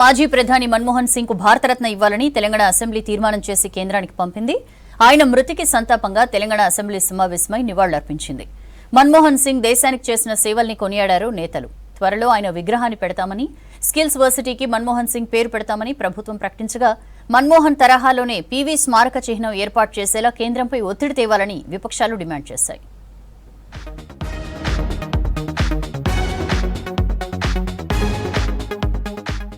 మాజీ ప్రధాని మన్మోహన్ సింగ్ కు భారతరత్న ఇవ్వాలని తెలంగాణ అసెంబ్లీ తీర్మానం చేసి కేంద్రానికి పంపింది. ఆయన మృతికి సంతాపంగా తెలంగాణ అసెంబ్లీ సమావేశమై నివాళులర్పించింది. మన్మోహన్ సింగ్ దేశానికి చేసిన సేవల్ని కొనియాడారు నేతలు. త్వరలో ఆయన విగ్రహాన్ని పెడతామని, స్కిల్స్ వర్సిటీకి మన్మోహన్ సింగ్ పేరు పెడతామని ప్రభుత్వం ప్రకటించగా, మన్మోహన్ తరహాలోనే పీవీ స్మారక చిహ్నం ఏర్పాటు చేసేలా కేంద్రంపై ఒత్తిడి తేవాలని విపక్షాలు డిమాండ్ చేశాయి.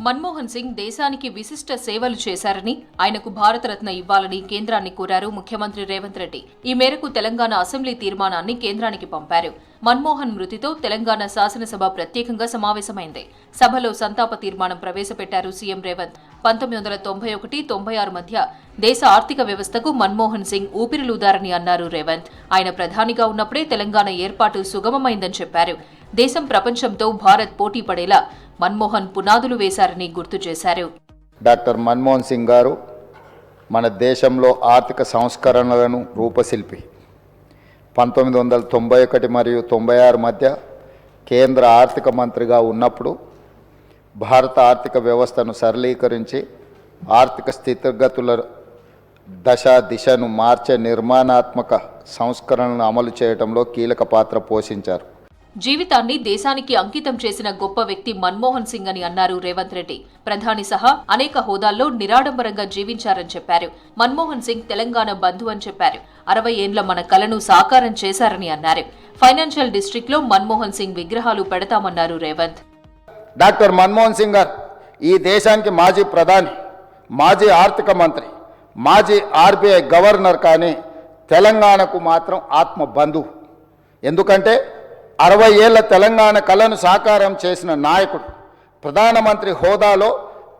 మన్మోహన్ సింగ్ దేశానికి విశిష్ట సేవలు చేశారని, ఆయనకు భారతరత్న ఇవ్వాలని కేంద్రాన్ని కోరారు ముఖ్యమంత్రి రేవంత్ రెడ్డి. ఈ మేరకు తెలంగాణ అసెంబ్లీ తీర్మానాన్ని కేంద్రానికి పంపారు. మన్మోహన్ మృతితో తెలంగాణ శాసనసభ ప్రత్యేకంగా సమావేశమైంది. సభలో సంతాప తీర్మానం ప్రవేశపెట్టారు సీఎం రేవంత్. 1991-96 మధ్య దేశ ఆర్థిక వ్యవస్థకు మన్మోహన్ సింగ్ ఊపిరిలూదారని అన్నారు రేవంత్. ఆయన ప్రధానిగా ఉన్నప్పుడే తెలంగాణ ఏర్పాటు సుగమమైందని చెప్పారు. దేశం ప్రపంచంతో భారత్ పోటీ పడేలా మన్మోహన్ పునాదులు వేశారని గుర్తు చేశారు. డాక్టర్ మన్మోహన్ సింగ్ గారు మన దేశంలో ఆర్థిక సంస్కరణలను రూపశిల్పి. 1991 మరియు 96 మధ్య కేంద్ర ఆర్థిక మంత్రిగా ఉన్నప్పుడు భారత ఆర్థిక వ్యవస్థను సరళీకరించి ఆర్థిక స్థితిగతుల దిశను మార్చే నిర్మాణాత్మక సంస్కరణలను అమలు చేయడంలో కీలక పాత్ర పోషించారు. జీవితాన్ని దేశానికి అంకితం చేసిన గొప్ప వ్యక్తి మన్మోహన్ సింగ్ అని అన్నారు రేవంత్ రెడ్డి. ప్రధాని సహా అనేక హోదాల్లో నిరాడంబరంగా జీవించారని చెప్పారు. మన్మోహన్ సింగ్ తెలంగాణ బంధు అని చెప్పారు. 60 ఏండ్ల మన కలను సాకారం చేశారని అన్నారు. ఫైనాన్షియల్ డిస్ట్రిక్ట్ లో మన్మోహన్ సింగ్ విగ్రహాలు పెడతామన్నారు రేవంత్. డాక్టర్ మన్మోహన్ సింగ్ గారు ఈ దేశానికి మాజీ ప్రధాని, మాజీ ఆర్థిక మంత్రి, మాజీ ఆర్బీఐ గవర్నర్, కానీ తెలంగాణకు మాత్రం ఆత్మ బంధువు. ఎందుకంటే 60 ఏళ్ల తెలంగాణ కళను సాకారం చేసిన నాయకుడు, ప్రధానమంత్రి హోదాలో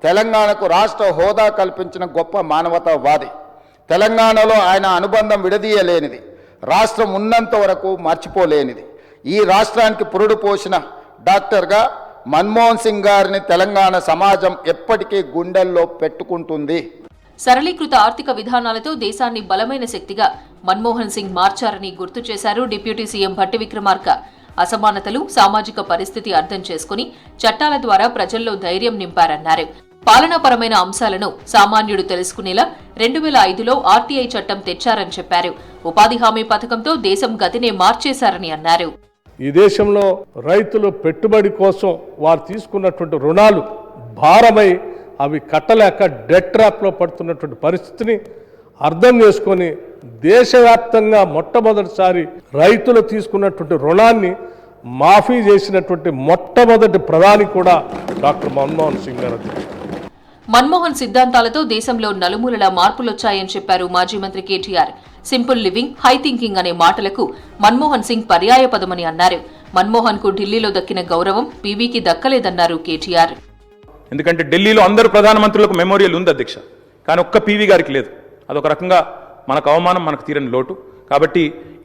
తెలంగాణకు రాష్ట్ర హోదా కల్పించిన గొప్ప మానవతావాది. తెలంగాణలో ఆయన అనుబంధం విడదీయలేనిది, రాష్ట్రం ఉన్నంత వరకు మర్చిపోలేనిది. ఈ రాష్ట్రానికి పురుడు పోసిన డాక్టర్గా మన్మోహన్ సింగ్ గారిని తెలంగాణ సమాజం ఎప్పటికీ గుండెల్లో పెట్టుకుంటుంది. సరళీకృత ఆర్థిక విధానాలతో దేశాన్ని బలమైన శక్తిగా మన్మోహన్ సింగ్ మార్చారని గుర్తు చేశారు డిప్యూటీ సీఎం భట్టి విక్రమార్క. అసమానతలు, సామాజిక పరిస్థితి అర్థం చేసుకుని చట్టాల ద్వారా ప్రజల్లో ధైర్యం నింపారన్నారు. పాలనాపరమైన అంశాలను సామాన్యుడు తెలుసుకునేలా 2005లో ఆర్టీఐ చట్టం తెచ్చారని చెప్పారు. ఉపాధి హామీ పథకంతో దేశం గతినే మార్చేశారని అన్నారు. ఈ దేశంలో రైతులు పెట్టుబడి కోసం వారు తీసుకున్నటువంటి రుణాలు భారమై అవి కట్టలేక డెట్ ట్రాప్లో పడుతున్నటువంటి పరిస్థితిని అర్థం చేసుకొని దేశవ్యాప్తంగా మొట్టమొదటిసారి రైతులు తీసుకున్నటువంటి రుణాన్ని మాఫీ చేసినటువంటి మొట్టమొదటి ప్రధాని కూడా డాక్టర్ మన్మోహన్ సింగ్ గారు. మన్మోహన్ సిద్ధాంతాలతో దేశంలో నలుమూలలా మార్పులొచ్చాయని చెప్పారు మాజీ మంత్రి KTR. Simple living, high thinking అనే మాటలకు మన్మోహన్ సింగ్ పర్యాయపదమని అన్నారు. మన్మోహన్ కు ఢిల్లీలో దక్కిన గౌరవం పీవీకి దక్కలేదన్నారు కేటీఆర్. ఎందుకంటే ఢిల్లీలో అందరు ప్రధానమంత్రులకు మెమోరియల్ ఉంది అధ్యక్ష, కానీ ఒక్క పీవీ గారికి లేదు. అదొక రకంగా మనకు అవమానం, మనకు తీరని లోటు. కాబట్టి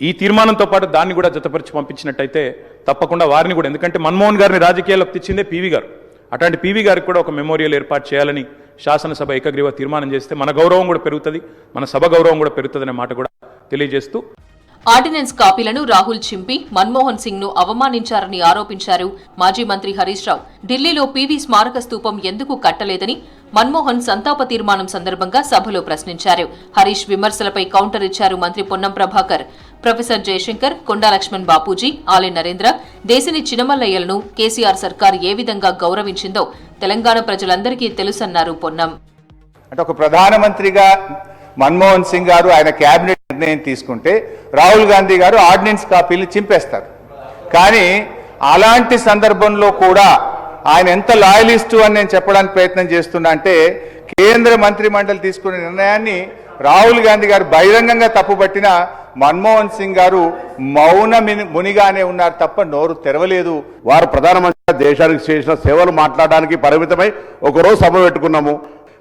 ఈ తీర్మానంతో పాటు దాన్ని కూడా జతపరిచి పంపించినట్టయితే తప్పకుండా వారిని కూడా, ఎందుకంటే మన్మోహన్ గారిని రాజకీయాల్లోకి తెచ్చిందే పీవీ గారు, అట్లాంటి పీవీ గారికి కూడా ఒక మెమోరియల్ ఏర్పాటు చేయాలని శాసనసభ ఏకగ్రీవ తీర్మానం చేస్తే మన గౌరవం కూడా పెరుగుతుంది, మన సభ గౌరవం కూడా పెరుగుతుందనే మాట కూడా తెలియజేస్తూ ఆర్డినెన్స్ కాపీలను రాహుల్ చింపి మన్మోహన్ సింగ్ ను అవమానించారని ఆరోపించారు మాజీ మంత్రి హరీష్ రావు. ఢిల్లీలో పీవీ స్మారక స్తూపం ఎందుకు కట్టలేదని మన్మోహన్ సంతాప తీర్మానం సందర్భంగా సభలో ప్రశ్నించారు. హరీష్ విమర్శలపై కౌంటర్ ఇచ్చారు మంత్రి పొన్నం ప్రభాకర్. ప్రొఫెసర్ జయశంకర్, కొండా లక్ష్మణ్ బాపూజీ, ఆలె నరేంద్ర, దేశిని చినమల్లయ్యలను కేసీఆర్ సర్కార్ ఏ విధంగా గౌరవించిందో తెలంగాణ ప్రజలందరికీ తెలుసన్నారు పొన్నం. అంటే ఒక ప్రధానమంత్రిగా మన్మోహన్ సింగ్ గారు ఆయన కేబినెట్ నిర్ణయం తీసుకుంటే రాహుల్ గాంధీ గారు ఆర్డినెన్స్ కాపీలు చింపేస్తారు. కానీ అలాంటి సందర్భంలో కూడా ఆయన ఎంత లాయలిస్టు అని నేను చెప్పడానికి ప్రయత్నం చేస్తున్నా అంటే, కేంద్ర మంత్రి మండలి తీసుకునే నిర్ణయాన్ని రాహుల్ గాంధీ గారు బహిరంగంగా తప్పుపట్టిన మన్మోహన్ సింగ్ గారు మౌన మునిగానే ఉన్నారు తప్ప నోరు తెరవలేదు. వారు ప్రధానమంత్రి దేశానికి చేసిన సేవలు మాట్లాడడానికి పరిమితమై ఒకరోజు సభ పెట్టుకున్నాము.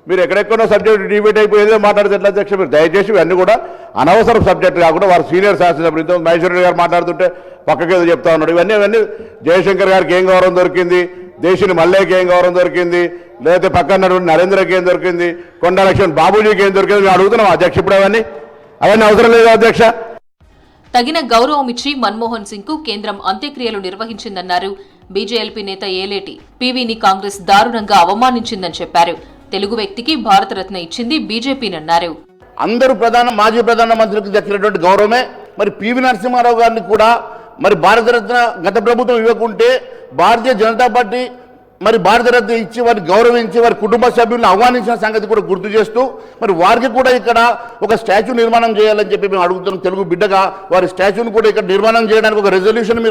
మీరు ఎక్కడెక్కడో సబ్జెక్ట్ డిబేట్ అయిపోయేదో మాట్లాడితే ఎట్లా అధ్యక్ష? మీరు దయచేసి ఇవన్నీ కూడా అనవసరం సబ్జెక్ట్ కాకుండా వారు సీనియర్ శాసనసభ్యులతో మహేశ్వర గారు మాట్లాడుతుంటే పక్కకేదో చెప్తా ఉన్నాడు. ఇవన్నీ జయశంకర్ గారికి ఏం గౌరవం దొరికింది, దేశిని మల్లయ్యకి ఏం గౌరవం దొరికింది, లేకపోతే పక్కన నరేంద్రకి ఏం దొరికింది, కొండా లక్ష్మణ్ బాబూజీకి ఏం దొరికింది మేము అడుగుతున్నాం అధ్యక్ష. ఇప్పుడు అవన్నీ అవసరం లేదు అధ్యక్ష. తగిన గౌరవం ఇచ్చి మన్మోహన్ సింగ్ కు కేంద్రం అంత్యక్రియలు నిర్వహించిందన్నారు. బీజేఎల్పీ నేత ఏలేటి పీవీని కాంగ్రెస్ దారుణంగా అవమానించిందని చెప్పారు. తెలుగు వ్యక్తికి భారతరత్న ఇచ్చింది బీజేపీనన్నారు. అందరూ మాజీ ప్రధానమంత్రికి దక్కినటువంటి గౌరవమే మరి పివి నరసింహారావు గారిని కూడా మరి భారతరత్న గత ప్రభుత్వం ఇవ్వకుంటే భారతీయ జనతా పార్టీ మరి భారతరత్న ఇచ్చి వారిని గౌరవించి వారి కుటుంబ సభ్యులను ఆహ్వానించిన సంగతి కూడా గుర్తు చేస్తూ మరి వారికి కూడా ఇక్కడ ఒక స్టాచ్యూ నిర్మాణం చేయాలని చెప్పి మేము అడుగుతున్నాం. తెలుగు బిడ్డగా వారి స్టాచ్యూని కూడా ఇక్కడ నిర్మాణం చేయడానికి ఒక రెజల్యూషన్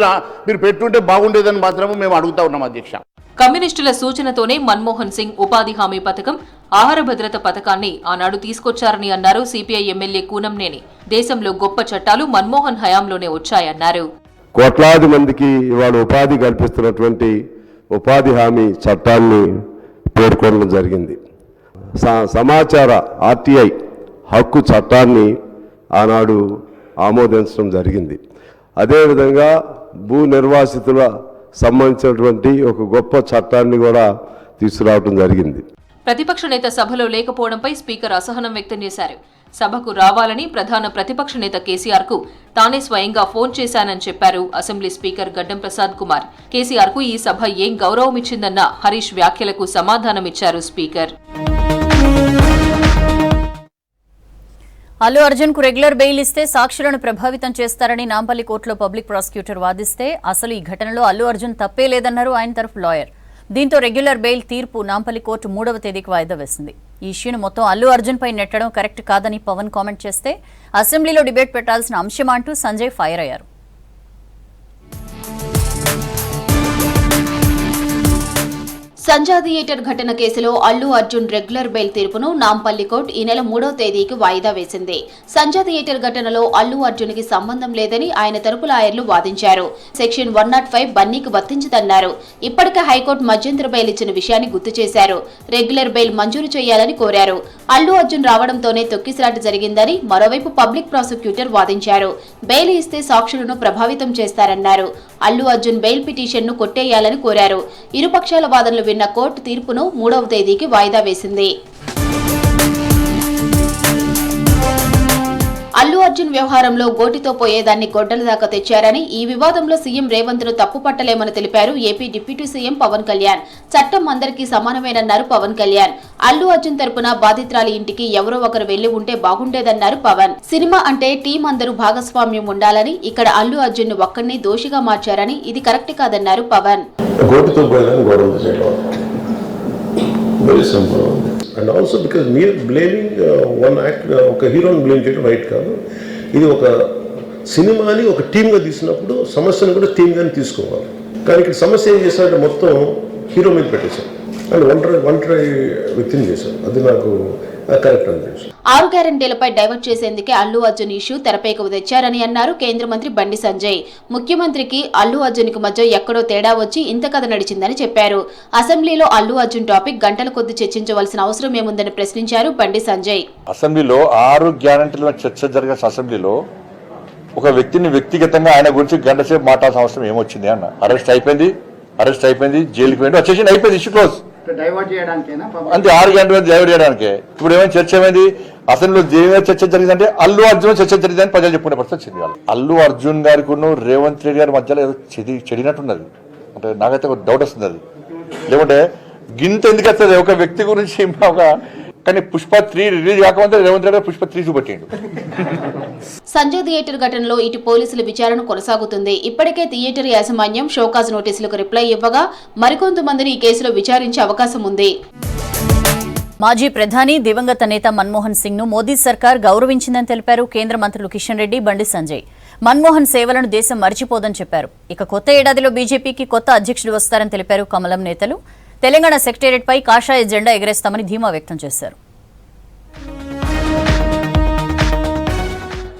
మీరు పెట్టుంటే బాగుండేదని మాత్రమే మేము అడుగుతా ఉన్నాం అధ్యక్ష. కమ్యూనిస్టుల సూచనతోనే మన్మోహన్ సింగ్ ఉపాధి హామీ పథకం, ఆహార భద్రత పథకాన్ని ఆనాడు తీసుకొచ్చారని అన్నారు సిపిఐ ఎమ్మెల్యే కూనంనేని. దేశంలో గొప్ప చట్టాలు మన్మోహన్ హయాంలోనే వచ్చాయన్నారు. కోట్లాది మందికి ఇవాళ ఉపాధి కల్పిస్తున్నటువంటి ఉపాధి హామీ చట్టాన్ని పేర్కొనడం జరిగింది. సమాచార ఆర్టీఐ హక్కు చట్టాన్ని ఆనాడు ఆమోదించడం జరిగింది. అదేవిధంగా భూ నిర్వాసితుల సంబంధించినటువంటి ఒక గొప్ప చట్టాన్ని కూడా తీసుకురావడం జరిగింది. ప్రతిపక్ష నేత సభలో లేకపోవడంపై స్పీకర్ అసహనం వ్యక్తం చేశారు. సభకు రావాలని ప్రధాన ప్రతిపక్ష నేత కేసీఆర్ కు తానే స్వయంగా ఫోన్ చేశానని చెప్పారు అసెంబ్లీ స్పీకర్ గడ్డం ప్రసాద్ కుమార్. కేసీఆర్ కు ఈ సభ ఏం గౌరవం ఇచ్చిందన్న హరీష్ వ్యాఖ్యలకు సమాధానమిచ్చారు స్పీకర్. అల్లు అర్జున్ కు రెగ్యులర్ బెయిల్ ఇస్తే సాక్షులను ప్రభావితం చేస్తారని నాంపల్లి కోర్టులో పబ్లిక్ ప్రాసిక్యూటర్ వాదిస్తే అసలు ఈ ఘటనలో అల్లు అర్జున్ తప్పే లేదన్నారు ఆయన తరఫు లాయర్. దీంతో రెగ్యులర్ బెయిల్ తీర్పు నాంపల్లి కోర్టు 3వ తేదీకి వాయిదా వేసింది. ఈ ఇష్యూను మొత్తం అల్లు అర్జున్ పై నెట్టడం కరెక్ట్ కాదని పవన్ కామెంట్ చేస్తే అసెంబ్లీలో డిబేట్ పెట్టాల్సిన అంశం అంటూ సంజయ్ ఫైర్ అయ్యారు. సంజా థియేటర్ ఘటన కేసులో అల్లు అర్జున్ రెగ్యులర్ బెయిల్ తీర్పును నాంపల్లి కోర్టు ఈ నెల 3వ తేదీకి వాయిదా వేసింది. సంజా థియేటర్ ఘటనలో అల్లు అర్జున్ కి సంబంధం లేదని ఆయన తరపు లాయర్లు వాదించారు. సెక్షన్ 105 బన్నీకి వర్తించదన్నారు. ఇప్పటికే హైకోర్టు మధ్యంతర బెయిల్ ఇచ్చిన విషయాన్ని గుర్తు చేశారు. రెగ్యులర్ బెయిల్ మంజూరు చేయాలని కోరారు. అల్లు అర్జున్ రావడంతోనే తొక్కిసలాట జరిగిందని మరోవైపు పబ్లిక్ ప్రాసిక్యూటర్ వాదించారు. బెయిల్ ఇస్తే సాక్షులను ప్రభావితం చేస్తారన్నారు. అల్లు అర్జున్ బెయిల్ పిటిషన్ ను కొట్టేయాలని కోరారు. ఇరుపక్షాల వాదనలు విన్న కోర్టు తీర్పును 3వ తేదీకి వాయిదా వేసింది. అల్లు అర్జున్ వ్యవహారంలో గోటితో పోయేదాన్ని గొడ్డల దాకా తెచ్చారని, ఈ వివాదంలో సీఎం రేవంత్ ను తప్పు పట్టలేమని తెలిపారు AP deputy CM Pawan Kalyan. చట్టం అందరికీ సమానమేనన్నారు పవన్ కళ్యాణ్. అల్లు అర్జున్ తరపున బాధితురాలి ఇంటికి ఎవరో ఒకరు వెళ్లి ఉంటే బాగుండేదన్నారు పవన్. సినిమా అంటే టీం అందరూ భాగస్వామ్యం ఉండాలని, ఇక్కడ అల్లు అర్జున్ ను ఒక్కడిని దోషిగా మార్చారని, ఇది కరెక్ట్ కాదన్నారు పవన్. అండ్ ఆల్సో బికాజ్ మీరు బ్లేమింగ్ వన్ యాక్ట్, ఒక హీరోని బ్లేమ్ చేయడం రైట్ కాదు. ఇది ఒక సినిమాని ఒక టీమ్గా తీసినప్పుడు సమస్యను కూడా టీమ్గానే తీసుకోవాలి. కానీ ఇక్కడ సమస్య ఏం చేశారంటే మొత్తం హీరో మీద పెట్టేశారు అండ్ ఒంటరి వ్యక్తిని చేశారు. అది నాకు కరెక్ట్ అనిపించింది. 6 గ్యారెంటీలపై డైవర్ట్ చేసేందుకే అల్లు అర్జున్ ఇష్యూ తెరపైకి తెచ్చారని అన్నారు కేంద్ర మంత్రి బండి సంజయ్. ముఖ్యమంత్రికి అల్లు అర్జున్ కు మధ్య ఎక్కడో తేడా వచ్చి ఇంత కథ నడిచిందని చెప్పారు. అసెంబ్లీలో అల్లు అర్జున్ టాపిక్ గంటల కొద్ది చర్చించవలసిన అవసరం ఏముందని ప్రశ్నించారు బండి సంజయ్. అసెంబ్లీలో 6 గ్యారెంటీల చర్చ జరిగే అసెంబ్లీలో ఒక వ్యక్తిని వ్యక్తిగతంగా ఆయన గురించి గంట సేపు మాట్లాడాల్సిన అవసరం ఏమొచ్చింది అన్న? అరెస్ట్ అయిపోయింది, జైలుకి పోయింది, వచ్చేసి అయిపోయింది, ఇష్యూ క్లోజ్. అంతే, 6 గంటల డైవర్ట్ చేయడానికే. ఇప్పుడు ఏమైనా చర్చ ఏమైంది? అసెంబ్లీలో ఏమైనా చర్చ జరిగిందంటే అల్లు అర్జున్ చర్చ జరిగిందని ప్రజలు చెప్పుకునే పరిస్థితి వచ్చింది. వాళ్ళు అల్లు అర్జున్ గారికి రేవంత్ రెడ్డి గారి మధ్యలో ఏదో చెడినట్టున్నది. అంటే నాకైతే ఒక డౌట్ వస్తుంది. అది లేకుంటే గింత ఎందుకు వస్తుంది ఒక వ్యక్తి గురించి? కానీ పుష్ప 3 రిలీజ్ కాకపోతే రేవంత్ రెడ్డి పుష్ప 3 చూపెట్టిండు. సంజయ్ థియేటర్ ఘటనలో ఇటు పోలీసుల విచారణ కొనసాగుతుంది. ఇప్పటికే థియేటర్ యాజమాన్యం షోకాజ్ నోటీసులకు రిప్లై ఇవ్వగా మరికొంతమందిని ఈ కేసులో విచారించే అవకాశం ఉంది. మాజీ ప్రధాని దివంగత నేత మన్మోహన్ సింగ్ ను మోదీ సర్కార్ గౌరవించిందని తెలిపారు కేంద్ర మంత్రులు కిషన్ రెడ్డి, బండి సంజయ్. మన్మోహన్ సేవలను దేశం మరిచిపోదని చెప్పారు. ఇక కొత్త ఏడాదిలో బీజేపీకి కొత్త అధ్యక్షుడు వస్తారని తెలిపారు కమలం నేతలు. తెలంగాణ సెక్రటేరియట్ పై కాషాయ జెండా ఎగరేస్తామని ధీమా వ్యక్తం చేశారు.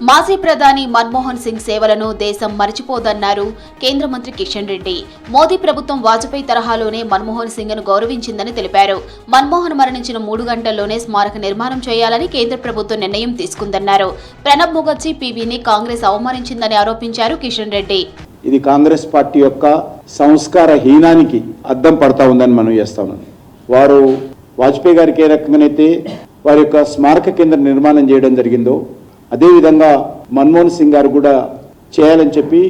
మాజీ ప్రధాని మన్మోహన్ సింగ్ సేవలను దేశం మరిచిపోదన్నారు కేంద్ర మంత్రి కిషన్ రెడ్డి. మోదీ ప్రభుత్వం వాజ్పేయి తరహాలోనే మన్మోహన్ సింగ్ ను గౌరవించిందని తెలిపారు. మన్మోహన్ మరణించిన 3 గంటల్లోనే స్మారక నిర్మాణం చేయాలని కేంద్ర ప్రభుత్వం నిర్ణయం తీసుకుందన్నారు. ప్రణబ్ ముఖర్జీ పీవీని కాంగ్రెస్ అవమానించిందని ఆరోపించారు కిషన్ రెడ్డి. ఇది కాంగ్రెస్ పార్టీ యొక్క సంస్కార హీనానికి అద్దం పడతా ఉందని మనం చేస్తాము. వారు వాజ్పేయి గారికి ఏ రకంగానైతే వారి యొక్క స్మారక కేంద్ర నిర్మాణం చేయడం జరిగిందో అదేవిధంగా మన్మోహన్ సింగ్ గారు కూడా చేయాలని చెప్పి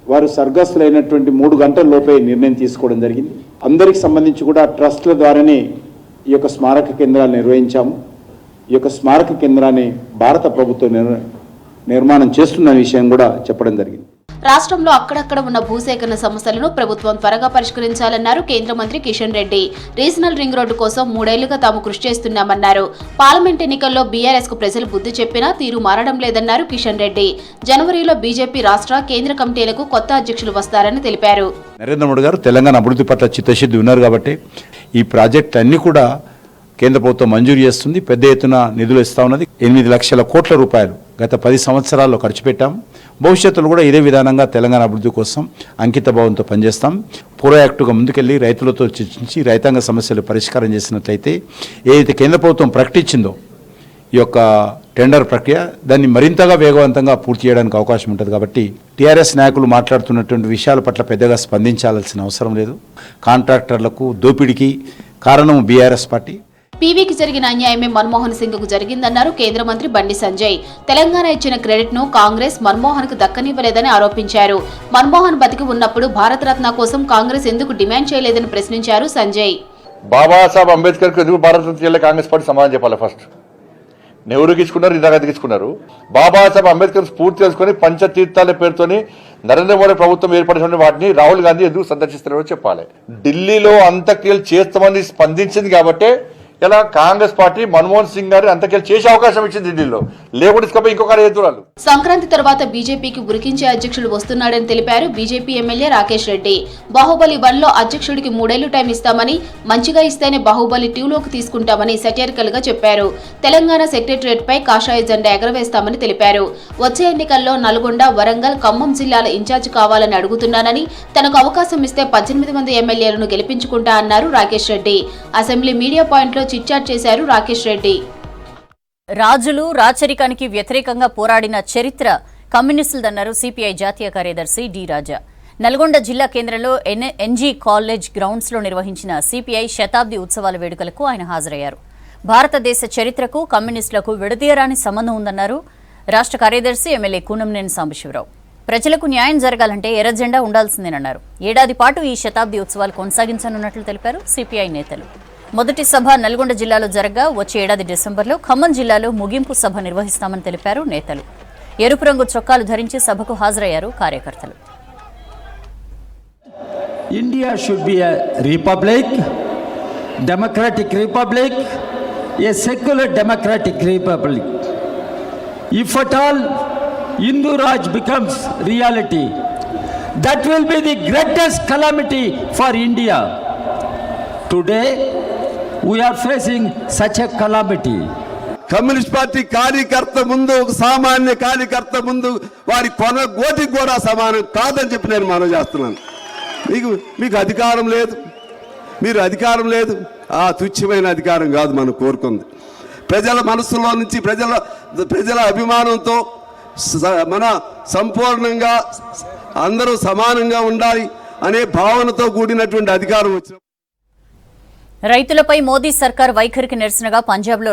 వారు స్వర్గస్థులైనటువంటి 3 గంటల లోపే నిర్ణయం తీసుకోవడం జరిగింది. అందరికి సంబంధించి కూడా ట్రస్ట్ల ద్వారానే ఈ యొక్క స్మారక కేంద్రాలు నిర్వహించాము. ఈ యొక్క స్మారక కేంద్రాన్ని భారత ప్రభుత్వం నిర్మాణం చేస్తున్న విషయం కూడా చెప్పడం జరిగింది. రాష్ట్రంలో అక్కడక్కడ ఉన్న భూసేకరణ సమస్యలను ప్రభుత్వం త్వరగా పరిష్కరించాలన్నారు కేంద్ర మంత్రి Kishan Reddy. Regional ring road కోసం 3 ఏళ్లుగా తాము కృషి చేస్తున్నామన్నారు. పార్లమెంట్ ఎన్నికల్లో బీఆర్ఎస్ కు ప్రజలు బుద్ధి చెప్పినా తీరు మారడం లేదన్నారు కిషన్ రెడ్డి. జనవరిలో బీజేపీ రాష్ట్ర కేంద్ర కమిటీలకు కొత్త అధ్యక్షులు వస్తారని తెలిపారు. నరేంద్ర మోడీ గారు తెలంగాణ అభివృద్ధి పట్ల చిత్తశుద్ధి ఉన్నారు కాబట్టి ఈ ప్రాజెక్ట్ అన్ని కూడా కేంద్ర ప్రభుత్వం మంజూరు చేస్తుంది. పెద్ద ఎత్తున నిధులు ఇస్తా ఉన్నది. 8 లక్షల కోట్ల రూపాయలు గత 10 సంవత్సరాల్లో ఖర్చు పెట్టాం. భవిష్యత్తులో కూడా ఇదే విధానంగా తెలంగాణ అభివృద్ధి కోసం అంకిత భావంతో పనిచేస్తాం. ప్రోయాక్టివ్గా ముందుకెళ్లి రైతులతో చర్చించి రైతాంగ సమస్యలు పరిష్కారం చేసినట్లయితే ఏదైతే కేంద్ర ప్రభుత్వం ప్రకటించిందో ఈ యొక్క టెండర్ ప్రక్రియ దాన్ని మరింతగా వేగవంతంగా పూర్తి చేయడానికి అవకాశం ఉంటుంది. కాబట్టి టీఆర్ఎస్ నాయకులు మాట్లాడుతున్నటువంటి విషయాల పట్ల పెద్దగా స్పందించాల్సిన అవసరం లేదు. కాంట్రాక్టర్లకు దోపిడీకి కారణం బీఆర్ఎస్ పార్టీ. పీవీకి జరిగిన అన్యాయమే మన్మోహన్ సింగ్ కు జరిగిందన్నారు కేంద్ర మంత్రి బండి సంజయ్. తెలంగాణ ఇచ్చిన క్రెడిట్ ను కాంగ్రెస్ మన్మోహన్ కు దక్కనివ్వలేదని ఆరోపించారు. మన్మోహన్ బతికి ఉన్నప్పుడు భారతరత్న కోసం కాంగ్రెస్ ఎందుకు డిమాండ్ చేయలేదని ప్రశ్నించారు సంజయ్. బాబాసాహెబ్ అంబేద్కర్ కు ఎందుకు భారతరత్న కాంగ్రెస్ పార్టీ సమాధానం చెప్పాలి. ఫస్ట్ నెహ్రూకి ఇచ్చుకున్నారు, ఇందిరాగాంధీకి ఇచ్చుకున్నారు. బాబాసాహెబ్ అంబేద్కర్ స్ఫూర్తి తెలుసుకొని పంచతీర్థాల పేరుతోని నరేంద్ర మోడీ ప్రభుత్వం ఏర్పడిన వాటిని రాహుల్ గాంధీ ఎందుకు సందర్శిస్తున్నారో చెప్పాలి. ఢిల్లీలో అంత్యక్రియలు చేస్తామని స్పందించింది కాబట్టి ఇలా కాంగ్రెస్ పార్టీ మన్మోహన్ సింగ్ గారి అంతకెళ్ళి చేసే అవకాశం ఇచ్చింది ఢిల్లీలో. లేకుండా ఇసుకపోయి ఇంకొకరు ఎదురాలు. సంక్రాంతి తర్వాత బీజేపీకి ఉరికించే అధ్యక్షుడు వస్తున్నాడని తెలిపారు బీజేపీ ఎమ్మెల్యే రాకేష్ రెడ్డి. బాహుబలి 1 లో అధ్యక్షుడికి 3 ఏళ్లు టైం ఇస్తామని, మంచిగా ఇస్తేనే బాహుబలి 2 లోకి తీసుకుంటామని సెటైరికల్ గా చెప్పారు. తెలంగాణ సెక్రటరియట్ పై కాషాయ జెండా ఎగరవేస్తామని తెలిపారు. వచ్చే ఎన్నికల్లో నల్గొండ, వరంగల్, ఖమ్మం జిల్లాల ఇన్ఛార్జ్ కావాలని అడుగుతున్నానని, తనకు అవకాశం ఇస్తే 18 మంది ఎమ్మెల్యేలను గెలిపించుకుంటా అన్నారు Rakesh Reddy. Assembly media point లో చిట్చాట్ చేశారు రాకేష్ రెడ్డి. రాజులు రాచరికానికి వ్యతిరేకంగా పోరాడిన చరిత్ర కమ్యూనిస్టులదన్నారు సిపిఐ జాతీయ కార్యదర్శి డి రాజా. నల్గొండ జిల్లా కేంద్రంలో ఎన్జీ కాలేజ్ గ్రౌండ్స్ లో నిర్వహించిన సిపిఐ శతాబ్ది ఉత్సవాల వేడుకలకు ఆయన హాజరయ్యారు. భారతదేశ చరిత్రకు కమ్యూనిస్టులకు విడదీయరాని సంబంధం ఉందన్నారు రాష్ట్ర కార్యదర్శి ఎమ్మెల్యే కూనంనేని సాంబశివరావు. ప్రజలకు న్యాయం జరగాలంటే ఎర్ర జెండా ఉండాల్సిందేనన్నారు. ఏడాది పాటు ఈ శతాబ్ది ఉత్సవాలు కొనసాగించనున్నట్లు తెలిపారు సిపిఐ నేతలు. మొదటి సభ నల్గొండ జిల్లాలో జరగగా వచ్చే ఏడాది డిసెంబర్లో ఖమ్మం జిల్లాలో ముగింపు సభ నిర్వహిస్తామని తెలిపారు నేతలు. ఎరుపు రంగు చొక్కాలు ధరించి సభకు హాజరయ్యారు కార్యకర్తలు. India should be a republic, democratic republic, a secular democratic republic. If at all Hindu Raj becomes reality, that will be the greatest calamity for India. Today we are facing such a calamity. Communist party కార్యకర్త ముందు, ఒక సామాన్య కార్యకర్త ముందు వారి కొన గోటికి కూడా సమానం కాదని చెప్పి నేను మనవి చేస్తున్నాను. మీకు అధికారం లేదు, మీరు అధికారం లేదు. ఆ తుచ్చమైన అధికారం కాదు మనం కోరుకుంది. ప్రజల మనసులో నుంచి ప్రజల అభిమానంతో మన సంపూర్ణంగా అందరూ సమానంగా ఉండాలి అనే భావనతో కూడినటువంటి అధికారం వచ్చిన రైతులపై మోదీ సర్కార్ వైఖరికి నిరసనగా పంజాబ్లో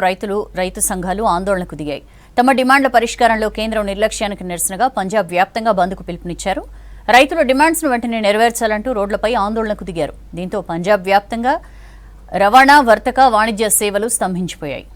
రైతు సంఘాలు ఆందోళనకు దిగాయి. తమ డిమాండ్ల పరిష్కారంలో కేంద్రం నిర్లక్ష్యానికి నిరసనగా పంజాబ్ వ్యాప్తంగా బంద్కు పిలుపునిచ్చారు. రైతుల డిమాండ్స్ను వెంటనే నెరవేర్చాలంటూ రోడ్లపై ఆందోళనకు దిగారు. దీంతో పంజాబ్ వ్యాప్తంగా రవాణా, వర్తక, వాణిజ్య సేవలు స్తంభించిపోయాయి.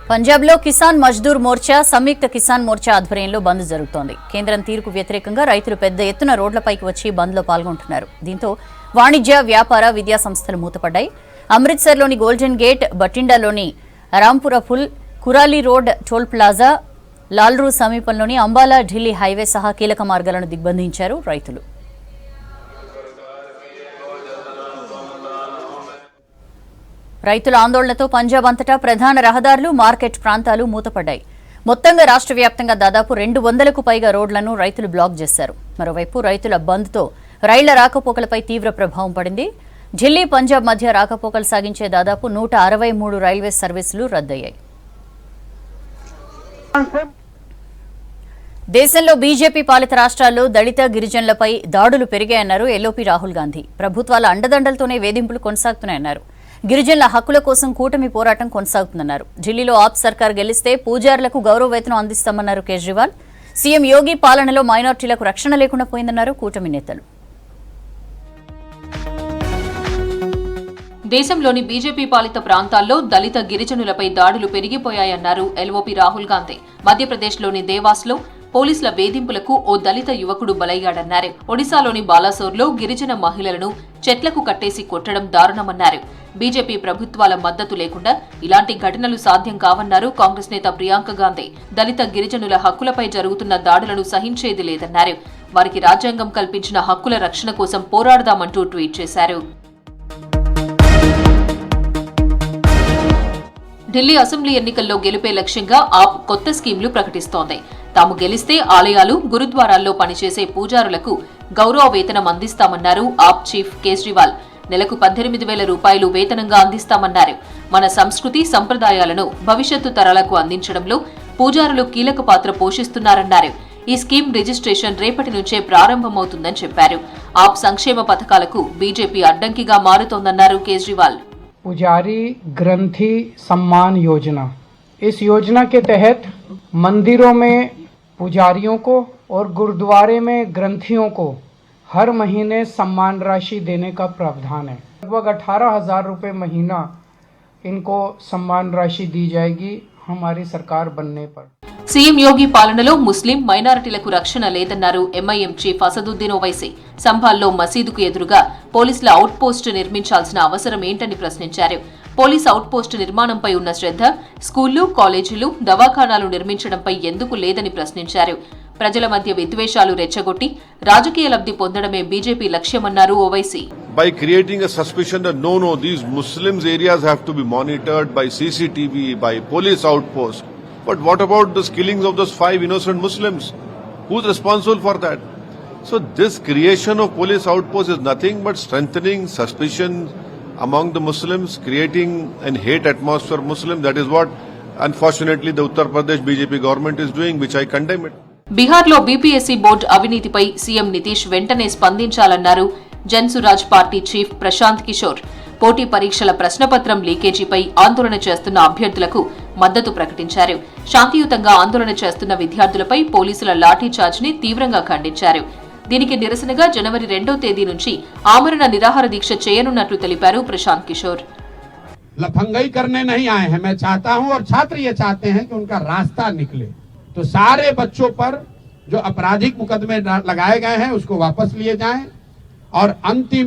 పంజాబ్లో కిసాన్ మజ్దూర్ మోర్చా, సంయుక్త కిసాన్ మోర్చా ఆధ్వర్యంలో బంద్ జరుగుతోంది. కేంద్రం తీరుకు వ్యతిరేకంగా రైతులు పెద్ద ఎత్తున రోడ్లపైకి వచ్చి బంద్లో పాల్గొంటున్నారు. దీంతో వాణిజ్య, వ్యాపార, విద్యా సంస్థలు మూతపడ్డాయి. అమృత్సర్లోని గోల్డెన్ గేట్, బటిండాలోని Rampura Phul, Kurali road, toll plaza, Lalru సమీపంలోని అంబాలా ఢిల్లీ హైవే సహా కీలక మార్గాలను దిగ్బంధించారు రైతులు. రైతుల ఆందోళనతో పంజాబ్ అంతటా ప్రధాన రహదారులు, మార్కెట్ ప్రాంతాలు మూతపడ్డాయి. మొత్తంగా రాష్ట్ర వ్యాప్తంగా దాదాపు 200కు పైగా రోడ్లను రైతులు బ్లాక్ చేశారు. మరోవైపు రైతుల బంద్తో రైళ్ల రాకపోకలపై తీవ్ర ప్రభావం పడింది. ఢిల్లీ, పంజాబ్ మధ్య రాకపోకలు సాగించే దాదాపు 163 రైల్వే సర్వీసులు రద్దయ్యాయి. దేశంలో బీజేపీ పాలిత రాష్ట్రాల్లో దళిత, గిరిజనులపై దాడులు పెరిగాయన్నారు ఎల్ఓపీ రాహుల్ గాంధీ. ప్రభుత్వాల అండదండలతోనే వేధింపులు కొనసాగుతున్నాయన్నారు. గిరిజనుల హక్కుల కోసం కూటమి పోరాటం కొనసాగుతుందన్నారు. ఢిల్లీలో ఆప్ సర్కార్ గెలిస్తే పూజారులకు గౌరవ వేతనం అందిస్తామన్నారు కేజ్రీవాల్. సీఎం యోగి పాలనలో మైనార్టీలకు రక్షణ లేకుండా పోయిందన్నారు కూటమి నేతలు. దేశంలోని బీజేపీ పాలిత ప్రాంతాల్లో దళిత గిరిజనులపై దాడులు పెరిగిపోయాయన్నారు ఎల్ఓపీ రాహుల్ గాంధీ. మధ్యప్రదేశ్లోని దేవాస్లో పోలీసుల వేధింపులకు ఓ దళిత యువకుడు బలయ్యాడన్నారు. ఒడిశాలోని బాలాసోర్లో గిరిజన మహిళలను చెట్లకు కట్టేసి కొట్టడం దారుణమన్నారు. బీజేపీ ప్రభుత్వాల మద్దతు లేకుండా ఇలాంటి ఘటనలు సాధ్యం కావన్నారు కాంగ్రెస్ నేత ప్రియాంక గాంధీ. దళిత గిరిజనుల హక్కులపై జరుగుతున్న దాడులను సహించేది లేదన్నారు. వారికి రాజ్యాంగం కల్పించిన హక్కుల రక్షణ కోసం పోరాడదామంటూ ట్వీట్ చేశారు. ఢిల్లీ అసెంబ్లీ ఎన్నికల్లో గెలిపే లక్ష్యంగా ఆప్ కొత్త స్కీమ్లు ప్రకటిస్తోంది. తాము గెలిస్తే ఆలయాలు, గురుద్వారాల్లో పనిచేసే పూజారులకు గౌరవ వేతనం అందిస్తామన్నారు ఆప్ చీఫ్ కేజ్రీవాల్. నెలకు 18,000 రూపాయలు వేతనంగా అందిస్తామన్నారు. మన సంస్కృతి సంప్రదాయాలను భవిష్యత్తు తరాలకు అందించడంలో పూజారులు కీలక పాత్ర పోషిస్తున్నారన్నారు. ఈ స్కీమ్ రిజిస్ట్రేషన్ రేపటి నుంచే ప్రారంభమవుతుందని చెప్పారు. ఆప్ సంక్షేమ పథకాలకు బీజేపీ అడ్డంకిగా మారుతోందన్నారు కేజ్రీవాల్. पुजारी ग्रंथी सम्मान योजना, इस योजना के तहत मंदिरों में पुजारियों को और गुरुद्वारे में ग्रंथियों को हर महीने सम्मान राशि देने का प्रावधान है. लगभग 18,000 रुपये महीना इनको सम्मान राशि दी जाएगी हमारी सरकार बनने पर. సీఎం యోగి పాలనలో ముస్లిం మైనారిటీలకు రక్షణ లేదన్నారు ఎంఐఎం చీఫ్ అసదుద్దీన్ ఓవైసీ. సంభాల్లో మసీదుకు ఎదురుగా పోలీసుల అవుట్ పోస్టు నిర్మించాల్సిన అవసరం ఏంటని ప్రశ్నించారు. పోలీస్ అవుట్ పోస్టు నిర్మాణంపై ఉన్న శ్రద్ధ స్కూళ్లు, కాలేజీలు, దవాఖానాలు నిర్మించడంపై ఎందుకు లేదని ప్రశ్నించారు. ప్రజల మధ్య విద్వేషాలు రెచ్చగొట్టి రాజకీయ లబ్ధి పొందడమే బీజేపీ లక్ష్యమన్నారు Owaisi. By creating a suspicion that no, these Muslims areas have to be monitored by CCTV, by police outposts. But what about the killings of those 5 innocent Muslims? Who's responsible for that? So this creation of police outposts is nothing but strengthening suspicion among the Muslims, creating an hate atmosphere for Muslims. That is what, unfortunately, the Uttar Pradesh BJP government is doing, which I condemn it. బీహార్లో BPSC board అవినీతిపై CM Nitish వెంటనే స్పందించాలన్నారు Jan Suraaj party chief Prashanth Kishore. పోటీ పరీక్షల ప్రశ్నపత్రం లీకేజీపై ఆందోళన చేస్తున్న అభ్యర్థులకు మద్దతు ప్రకటించారు. శాంతియుతంగా ఆందోళన చేస్తున్న విద్యార్థులపై పోలీసుల లాఠీచార్జ్ ని తీవ్రంగా ఖండించారు. దీనికి నిరసనగా జనవరి 2వ తేదీ నుంచి ఆమరణ నిరాహార దీక్ష చేయనున్నట్లు తెలిపారు ప్రశాంత్ కిషోర్. लफंगई करने नहीं आए हैं, मैं चाहता हूं और छात्र ये चाहते हैं कि उनका रास्ता निकले. तो सारे बच्चों पर जो आपराधिक मुकदमे लगाए गए हैं उसको वापस लिए जाएं. और अंतिम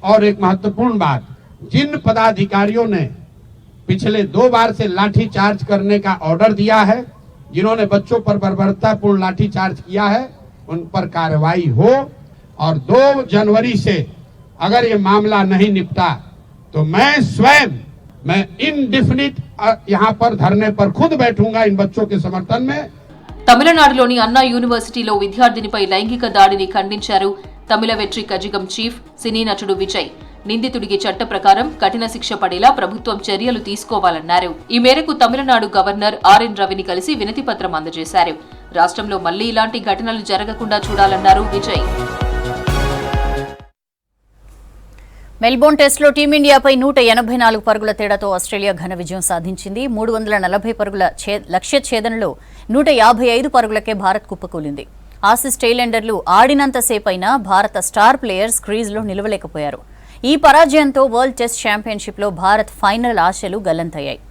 और एक महत्वपूर्ण बात, जिन पदाधिकारियों ने पिछले 2 बार से लाठी चार्ज करने का ऑर्डर दिया है, जिन्होंने बच्चों पर बर्बरतापूर्ण लाठी चार्ज किया है, उन पर कार्रवाई हो. और 2 जनवरी से अगर ये मामला नहीं निपटा तो मैं स्वयं इनडिफिनिट यहाँ पर धरने पर खुद बैठूंगा इन बच्चों के समर्थन में. తమిళనాడులోని అన్నా యూనివర్సిటీలో విద్యార్థినిపై లైంగిక దాడిని ఖండించారు తమిళ వెట్రి కజిగం చీఫ్ సినీ నటుడు విజయ్. నిందితుడికి చట్ట ప్రకారం కఠిన శిక్ష పడేలా ప్రభుత్వం చర్యలు తీసుకోవాలన్నారు. ఈ మేరకు తమిళనాడు గవర్నర్ ఆర్ఎన్ రవిని కలిసి వినతి పత్రం అందజేశారు. రాష్ట్రంలో మళ్లీ ఇలాంటి ఘటనలు జరగకుండా చూడాలన్నారు విజయ్. మెల్బోర్న్ టెస్టులో టీమిండియాపై 184 పరుగుల తేడాతో ఆస్ట్రేలియా ఘన విజయం సాధించింది. 340 పరుగుల లక్ష్య ఛేదనలో 155 పరుగులకే భారత్ కుప్పకూలింది. ఆసీస్ టెయిలెండర్లు ఆడినంతసేపైనా భారత స్టార్ ప్లేయర్స్ క్రీజ్లో నిలవలేకపోయారు. ఈ పరాజయంతో వరల్డ్ టెస్ట్ ఛాంపియన్షిప్లో భారత్ ఫైనల్ ఆశలు గల్లంతయ్యాయి.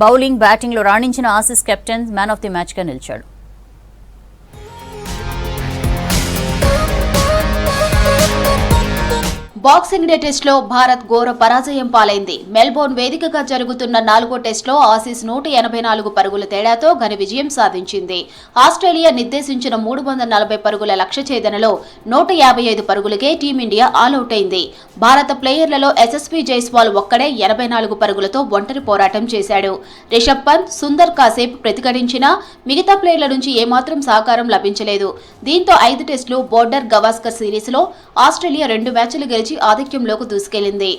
బౌలింగ్, బ్యాటింగ్లో రాణించిన Aussies captain man of the మ్యాచ్గా నిలిచాడు. బాక్సింగ్ డే టెస్ట్లో భారత్ ఘోర పరాజయం పాలైంది. మెల్బోర్న్ వేదికగా జరుగుతున్న 4వ టెస్ట్లో ఆసీస్ 184 పరుగుల తేడాతో ఘన విజయం సాధించింది. ఆస్ట్రేలియా నిర్దేశించిన 340 పరుగుల లక్ష్య ఛేదనలో 155 పరుగులకే టీమిండియా ఆలౌట్ అయింది. భారత ప్లేయర్లలో ఎస్ఎస్పీ జైస్వాల్ ఒక్కడే 84 పరుగులతో ఒంటరి పోరాటం చేశాడు. రిషబ్ పంత్, సుందర్ కాసేప్ ప్రతిఘటించినా మిగతా ప్లేయర్ల నుంచి ఏమాత్రం సహకారం లభించలేదు. దీంతో 5 టెస్టులు బోర్డర్ గవాస్కర్ సిరీస్లో ఆస్ట్రేలియా 2 మ్యాచ్లు గెలిచి ఆధిక్యంలోకి దూసుకెళ్లింది.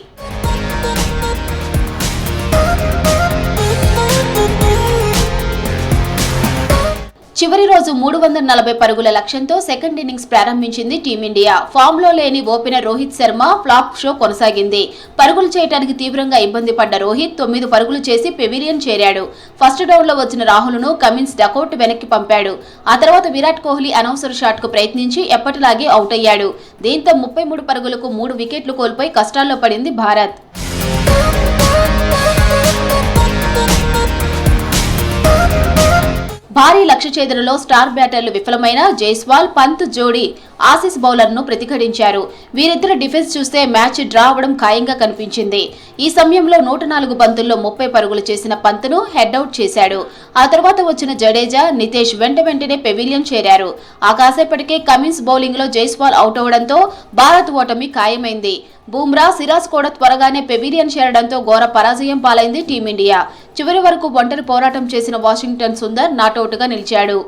చివరి రోజు 340 పరుగుల లక్ష్యంతో సెకండ్ ఇన్నింగ్స్ ప్రారంభించింది టీమిండియా. ఫామ్ లో లేని opener Rohit Sharma flop show కొనసాగింది. పరుగులు చేయడానికి తీవ్రంగా ఇబ్బంది పడ్డ రోహిత్ 9 పరుగులు చేసి పెవిలియన్ చేరాడు. ఫస్ట్ డౌన్ లో వచ్చిన రాహుల్ను కమిన్స్ డకౌట్ వెనక్కి పంపాడు. ఆ తర్వాత విరాట్ కోహ్లీ అనవసర షాట్ కు ప్రయత్నించి ఎప్పటిలాగే అవుట్ అయ్యాడు. దీంతో 33 పరుగులకు 3 వికెట్లు కోల్పోయి కష్టాల్లో పడింది భారత్. భారీ లక్ష్య ఛేదనలో స్టార్ బ్యాటర్లు విఫలమైన జైస్వాల్, పంత్ జోడీ ఆసీస్ బౌలర్ను ప్రతిఘటించారు. వీరిద్దరి డిఫెన్స్ చూస్తే మ్యాచ్ డ్రా అవడం ఖాయంగా కనిపించింది. ఈ సమయంలో 104 బంతుల్లో 30 పరుగులు చేసిన పంత్ను హెడ్అవుట్ చేశాడు. ఆ తర్వాత వచ్చిన జడేజా, నితేష్ వెంటనే పెవిలియన్ చేరారు. ఆ కాసేపటికే కమిన్స్ బౌలింగ్ లో జైస్వాల్ అవుట్ అవడంతో భారత్ ఓటమి ఖాయమైంది. బూమ్రా, సిరాజ్ కూడా త్వరగానే పెవిలియన్ చేరడంతో ఘోర పరాజయం పాలైంది టీమిండియా. చివరి వరకు ఒంటరి పోరాటం చేసిన వాషింగ్టన్ సుందర్ నాటౌట్గా నిలిచాడు.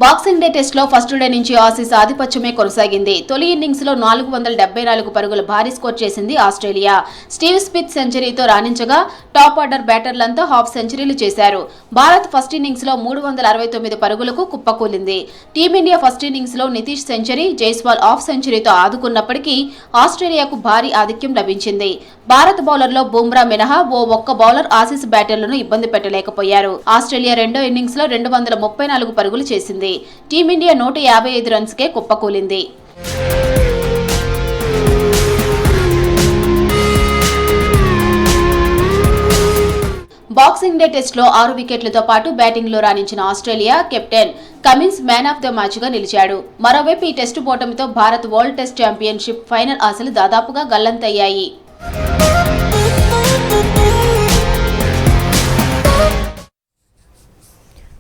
బాక్సింగ్ డే టెస్ట్ లో ఫస్ట్ డే నుంచి ఆసీస్ ఆధిపత్యమే కొనసాగింది. తొలి ఇన్నింగ్స్ లో 474 పరుగుల భారీ స్కోర్ చేసింది ఆస్ట్రేలియా. స్టీవ్ స్మిత్ సెంచరీతో రాణించగా టాప్ ఆర్డర్ బ్యాటర్లంతా హాఫ్ సెంచరీలు చేశారు. భారత్ ఫస్ట్ ఇన్నింగ్స్ లో 369 పరుగులకు కుప్పకూలింది. టీమిండియా ఫస్ట్ ఇన్నింగ్స్ లో నితీష్ సెంచరీ, జైస్వాల్ హాఫ్ సెంచరీతో ఆదుకున్నప్పటికీ ఆస్ట్రేలియాకు భారీ ఆధిక్యం లభించింది. భారత్ బౌలర్లో బూమ్రా మినహా ఒక్క బౌలర్ ఆసీస్ బ్యాటర్లను ఇబ్బంది పెట్టలేకపోయారు. ఆస్ట్రేలియా రెండో ఇన్నింగ్స్ లో 234 పరుగులు చేసింది. టీమిండియా 155 రన్స్కే కుప్పకూలింది. బాక్సింగ్ డే టెస్ట్ లో 6 వికెట్లతో పాటు బ్యాటింగ్ లో రాణించిన Australia captain Cummins man of the match గా నిలిచాడు. మరోవైపు ఈ టెస్టు ఓటమితో Bharat world test championship final ఆశలు దాదాపుగా గల్లంతయ్యాయి.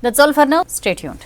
That's all for now. Stay tuned.